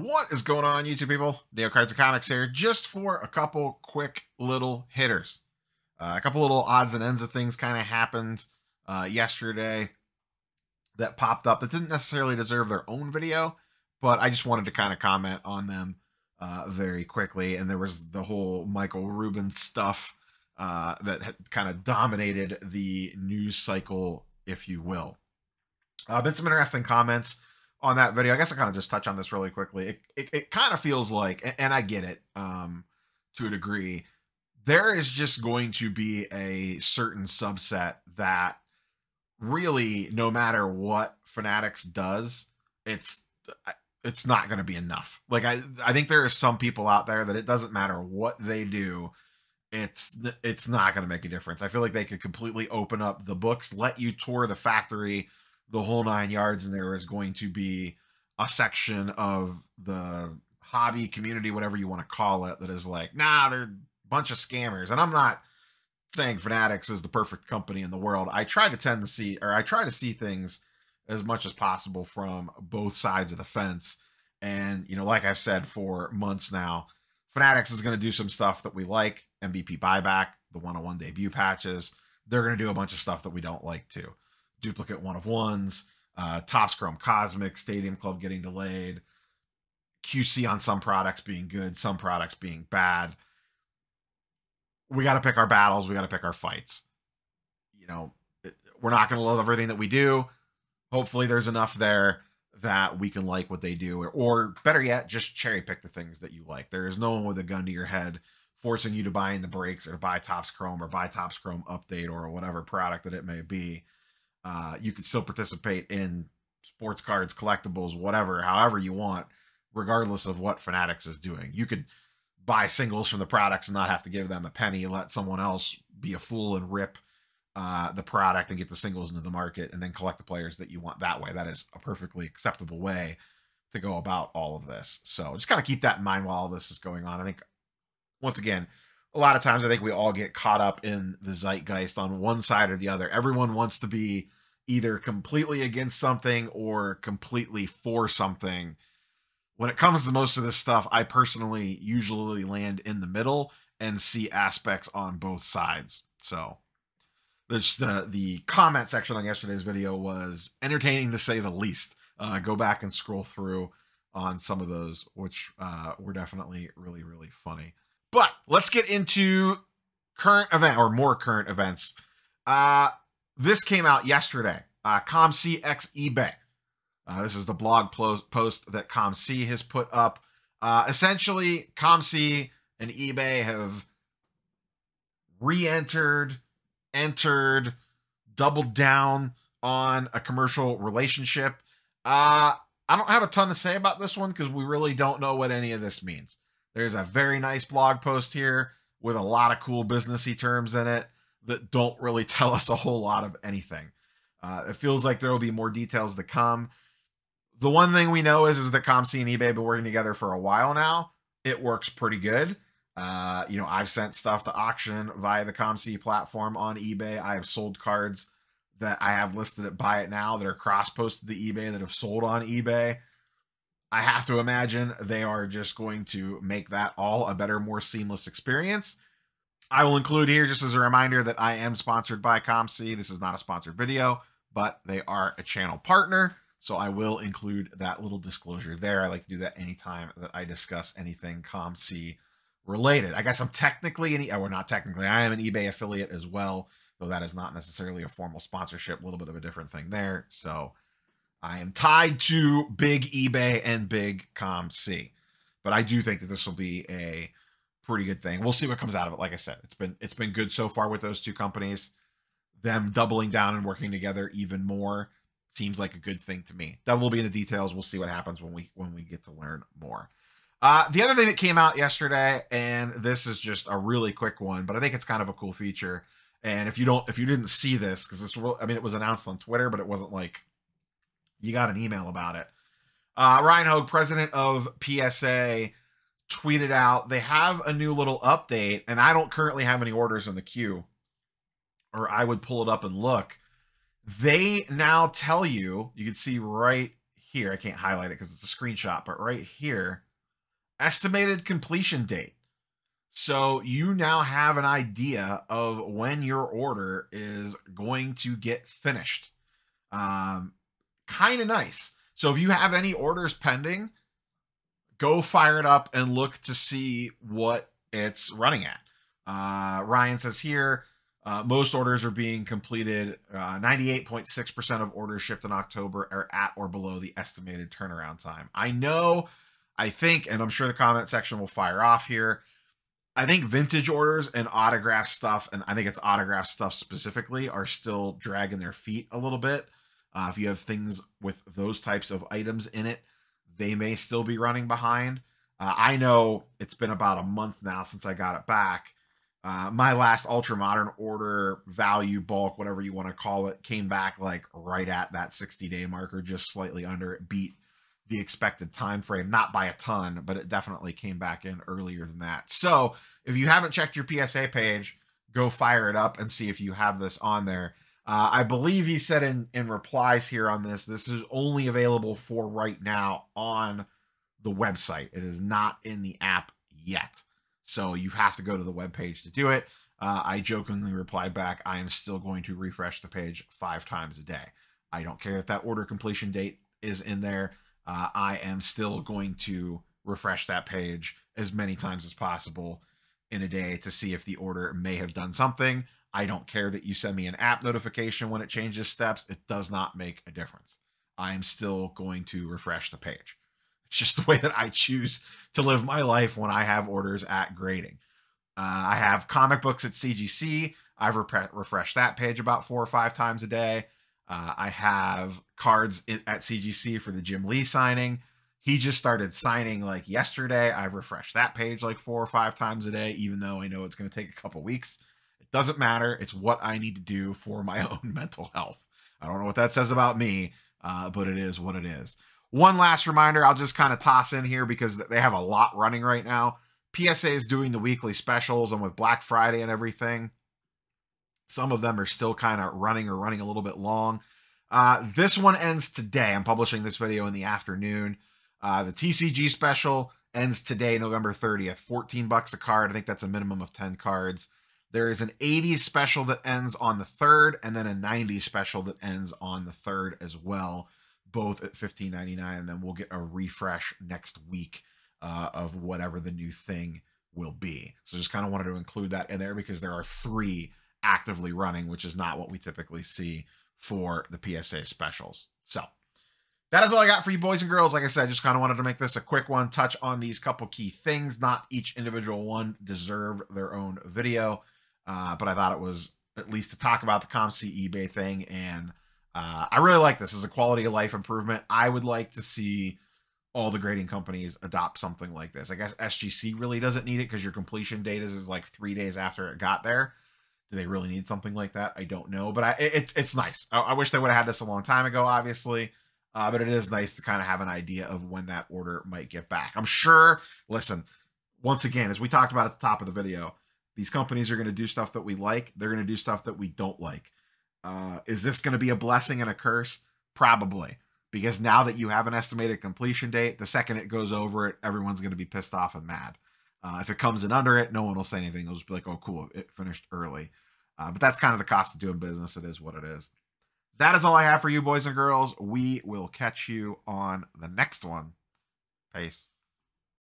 What is going on, YouTube people? Neo Cards and Comics here, just for a couple quick little hitters. A couple little odds and ends of things kind of happened yesterday that popped up that didn't necessarily deserve their own video, but I just wanted to kind of comment on them very quickly. And there was the whole Michael Rubin stuff that had kind of dominated the news cycle, if you will. Been some interesting comments on that video. I guess I kind of just touch on this really quickly. It kind of feels like, and I get it to a degree, there is just going to be a certain subset that really, no matter what Fanatics does, it's not going to be enough. Like I think there are some people out there that it doesn't matter what they do, it's not going to make a difference. I feel like they could completely open up the books, let you tour the factory, the whole 9 yards, and there is going to be a section of the hobby community, whatever you want to call it, that is like, nah, they're a bunch of scammers. And I'm not saying Fanatics is the perfect company in the world. I try to see things as much as possible from both sides of the fence. And, you know, like I've said for months now, Fanatics is going to do some stuff that we like, MVP buyback, the 101 debut patches. They're going to do a bunch of stuff that we don't like too. Duplicate 1-of-1s, Topps Chrome Cosmic, Stadium Club getting delayed, QC on some products being good, some products being bad. We got to pick our battles. We got to pick our fights. You know, we're not going to love everything that we do. Hopefully there's enough there that we can like what they do, or better yet, just cherry pick the things that you like. There is no one with a gun to your head forcing you to buy in the breaks or buy Topps Chrome or buy Topps Chrome Update or whatever product that it may be. You can still participate in sports cards, collectibles, whatever, however you want, regardless of what Fanatics is doing. You could buy singles from the products and not have to give them a penny, let someone else be a fool and rip the product and get the singles into the market, and then collect the players that you want that way. That is a perfectly acceptable way to go about all of this. So just kind of keep that in mind while all this is going on. I think, once again, a lot of times I think we all get caught up in the zeitgeist on one side or the other. Everyone wants to be either completely against something or completely for something. When it comes to most of this stuff, I personally usually land in the middle and see aspects on both sides. So the comment section on yesterday's video was entertaining to say the least. Go back and scroll through on some of those, which were definitely really, really funny. But let's get into current event, or more current events. This came out yesterday. COMC x eBay. This is the blog post that COMC has put up. Essentially, COMC and eBay have entered, doubled down on a commercial relationship. I don't have a ton to say about this one because we really don't know what any of this means. There's a very nice blog post here with a lot of cool businessy terms in it that don't really tell us a whole lot of anything. It feels like there will be more details to come. The one thing we know is that COMC and eBay have been working together for a while now. It works pretty good. You know, I've sent stuff to auction via the COMC platform on eBay. I have sold cards that I have listed at Buy It Now that are cross-posted to eBay that have sold on eBay. I have to imagine they are just going to make that all a better, more seamless experience. I will include here, just as a reminder, that I am sponsored by COMC. This is not a sponsored video, but they are a channel partner. So I will include that little disclosure there. I like to do that anytime that I discuss anything COMC related. I guess I'm technically, well, not technically, I am an eBay affiliate as well, though that is not necessarily a formal sponsorship, a little bit of a different thing there. So I am tied to big eBay and big COMC, but I do think that this will be a pretty good thing. We'll see what comes out of it. Like I said, it's been good so far with those two companies. Them doubling down and working together even more seems like a good thing to me. That will be in the details. We'll see what happens when we get to learn more. The other thing that came out yesterday, and this is just a really quick one, but I think it's kind of a cool feature. And if you didn't see this, because it was announced on Twitter, but it wasn't like you got an email about it. Ryan Hogue, president of PSA, tweeted out they have a new little update, and I don't currently have any orders in the queue, or I would pull it up and look. They now tell you, you can see right here, I can't highlight it because it's a screenshot, but right here, estimated completion date. So you now have an idea of when your order is going to get finished. Kind of nice. So if you have any orders pending, go fire it up and look to see what it's running at. Ryan says here, most orders are being completed. 98.6% of orders shipped in October are at or below the estimated turnaround time. I think, and I'm sure the comment section will fire off here, I think vintage orders and autograph stuff, and I think it's autograph stuff specifically, are still dragging their feet a little bit. If you have things with those types of items in it, they may still be running behind. I know it's been about a month now since I got it back. My last ultra modern order, value, bulk, whatever you want to call it, came back like right at that 60-day marker, just slightly under. It beat the expected time frame, not by a ton, but it definitely came back in earlier than that. So if you haven't checked your PSA page, go fire it up and see if you have this on there. I believe he said in replies here on this is only available for right now on the website. It is not in the app yet. So you have to go to the webpage to do it. I jokingly replied back, I am still going to refresh the page 5 times a day. I don't care if that order completion date is in there. I am still going to refresh that page as many times as possible in a day to see if the order may have done something. I don't care that you send me an app notification when it changes steps. It does not make a difference. I am still going to refresh the page. It's just the way that I choose to live my life when I have orders at grading. I have comic books at CGC. I've refreshed that page about 4 or 5 times a day. I have cards at CGC for the Jim Lee signing. He just started signing like yesterday. I've refreshed that page like 4 or 5 times a day, even though I know it's going to take a couple weeks. It doesn't matter. It's what I need to do for my own mental health. I don't know what that says about me, but it is what it is. One last reminder, I'll just kind of toss in here because they have a lot running right now. PSA is doing the weekly specials, and with Black Friday and everything, some of them are still kind of running a little bit long. This one ends today. I'm publishing this video in the afternoon. The TCG special ends today, November 30th. $14 a card. I think that's a minimum of 10 cards. There is an 80s special that ends on the 3rd, and then a 90s special that ends on the 3rd as well, both at $15.99, and then we'll get a refresh next week of whatever the new thing will be. So just kind of wanted to include that in there because there are 3 actively running, which is not what we typically see for the PSA specials. So that is all I got for you boys and girls. Like I said, just kind of wanted to make this a quick one, touch on these couple key things. Not each individual one deserved their own video, but I thought it was at least to talk about the COMC eBay thing. And I really like this as a quality of life improvement. I would like to see all the grading companies adopt something like this. I guess SGC really doesn't need it because your completion date is like 3 days after it got there. Do they really need something like that? I don't know, but it's nice. I wish they would have had this a long time ago, obviously, but it is nice to kind of have an idea of when that order might get back. I'm sure, listen, once again, as we talked about at the top of the video, these companies are going to do stuff that we like. They're going to do stuff that we don't like. Is this going to be a blessing and a curse? Probably. Because now that you have an estimated completion date, the second it goes over it, everyone's going to be pissed off and mad. If it comes in under it, no one will say anything. They'll just be like, oh, cool, it finished early. But that's kind of the cost of doing business. It is what it is. That is all I have for you, boys and girls. We will catch you on the next one. Peace.